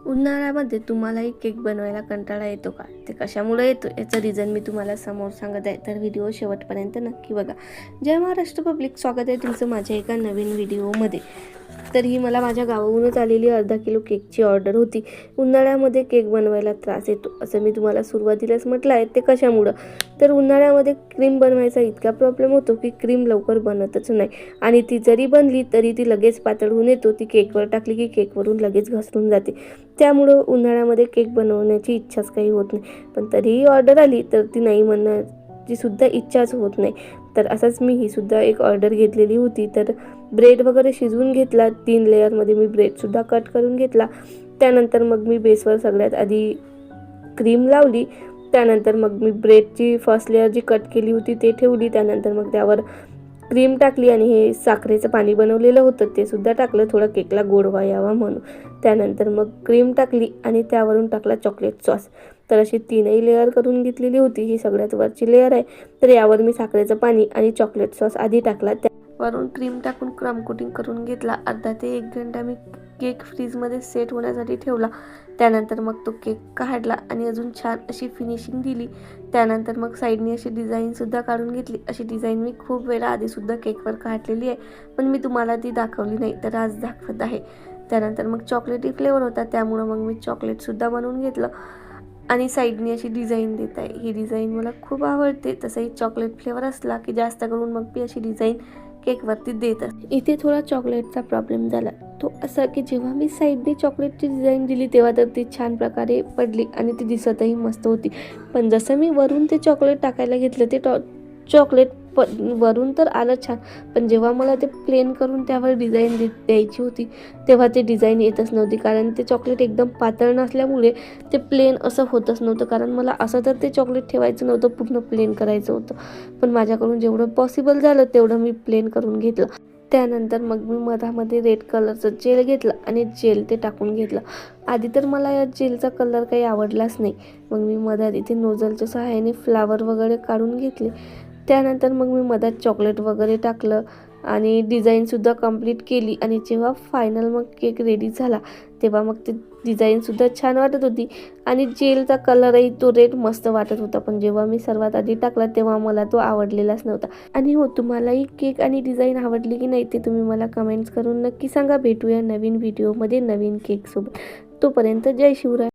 उन्हाळ्यामध्ये तुम्हालाही केक बनवायला कंटाळा येतो का? ते कशामुळे येतो याचं रिझन मी तुम्हाला समोर सांगत आहे, तर व्हिडिओ शेवटपर्यंत नक्की बघा. जय महाराष्ट्र पब्लिक, स्वागत आहे तुमचं माझ्या एका नवीन व्हिडिओमध्ये. तर ही मला माझ्या गावाहूनच आलेली अर्धा किलो केकची ऑर्डर होती. उन्हाळ्यामध्ये केक बनवायला त्रास येतो असं मी तुम्हाला सुरुवातीलाच म्हटलं आहे. ते कशामुळं? तर उन्हाळ्यामध्ये क्रीम बनवायचा इतका प्रॉब्लेम होतो की क्रीम लवकर बनतच नाही, आणि ती जरी बनली तरी ती लगेच पातळ होऊन येतो. ती केकवर टाकली की केकवरून लगेच घसरून जाते. त्यामुळं उन्हाळ्यामध्ये केक बनवण्याची इच्छाच काही होत नाही. पण तरीही ऑर्डर आली तर ती नाही म्हणण्याची सुद्धा इच्छाच होत नाही. तर असंच मी ही सुद्धा एक ऑर्डर घेतलेली होती. तर ब्रेड वगैरे शिजवून घेतला, 3 लेयरमध्ये मी ब्रेडसुद्धा कट करून घेतला. त्यानंतर मग मी बेसवर सगळ्यात आधी क्रीम लावली. त्यानंतर मग मी ब्रेडची फर्स्ट लेयर जी कट केली होती ते ठेवली. त्यानंतर मग त्यावर क्रीम टाकली आणि हे साखरेचं पाणी बनवलेलं होतं ते सुद्धा टाकलं, थोडं केकला गोडवा यावा म्हणून. त्यानंतर मग क्रीम टाकली आणि त्यावरून टाकला चॉकलेट सॉस. तर अशी 3ही लेअर करून घेतलेली होती. ही सगळ्यात वरची लेअर आहे. तर यावर मी साखरेचं पाणी आणि चॉकलेट सॉस आधी टाकला, त्यावरून क्रीम टाकून क्रम कोटिंग करून घेतला. अर्धा ते 1 घंटा मी केक फ्रीजमध्ये सेट होण्यासाठी ठेवला. त्यानंतर मग तो केक काढला आणि अजून छान अशी फिनिशिंग दिली. त्यानंतर मग साईडनी अशी डिझाईनसुद्धा काढून घेतली. अशी डिझाईन मी खूप वेळा आधीसुद्धा केकवर काढलेली आहे, पण मी तुम्हाला ती दाखवली नाही, तर आज दाखवत आहे. त्यानंतर मग चॉकलेटी फ्लेवर होता, त्यामुळं मग मी चॉकलेटसुद्धा बनवून घेतलं आणि साईडनी अशी डिझाईन देत आहे. ही डिझाईन मला खूप आवडते. तसंही चॉकलेट फ्लेवर असला की जास्त करून मग मी अशी डिझाईन केकवरती देत असते. इथे थोडा चॉकलेटचा प्रॉब्लेम झाला, तो असा की जेव्हा मी साईडने चॉकलेटची डिझाईन दिली तेव्हा तर ती छान प्रकारे पडली आणि ती दिसतही मस्त होती. पण जसं मी वरून ते चॉकलेट टाकायला घेतलं, ते चॉकलेट वरून तर आलं छान, पण जेव्हा मला ते प्लेन करून त्यावर डिझाईन द्यायची होती तेव्हा ते डिझाईन येतच नव्हती. कारण ते चॉकलेट एकदम पातळ नसल्यामुळे ते प्लेन असं होतच नव्हतं. कारण मला असं तर ते चॉकलेट ठेवायचं नव्हतं, पूर्ण प्लेन करायचं होतं. पण माझ्याकडून जेवढं पॉसिबल झालं तेवढं मी प्लेन करून घेतलं. त्यानंतर मग मी मधामध्ये रेड कलरचं जेल घेतलं आणि जेल ते टाकून घेतलं. आधी तर मला या जेलचा कलर काही आवडलाच नाही. मग मी मधात इथे नोझलच्या सहाय्याने फ्लावर वगैरे काढून घेतले. त्यानंतर मग मी मधात चॉकलेट वगैरे टाकलं आणि डिझाईनसुद्धा कंप्लीट केली. आणि जेव्हा फायनल मग केक रेडी झाला तेव्हा मग ते डिझाईनसुद्धा छान वाटत होती आणि जेलचा कलरही तो रेड मस्त वाटत होता. पण जेव्हा मी सर्वात आधी टाकला तेव्हा मला तो आवडलेलाच नव्हता. आणि हो, तुम्हालाही केक आणि डिझाईन आवडली की नाही ते तुम्ही मला कमेंट्स करून नक्की सांगा. भेटूया नवीन व्हिडिओमध्ये नवीन केकसोबत. तोपर्यंत जय शिवराय.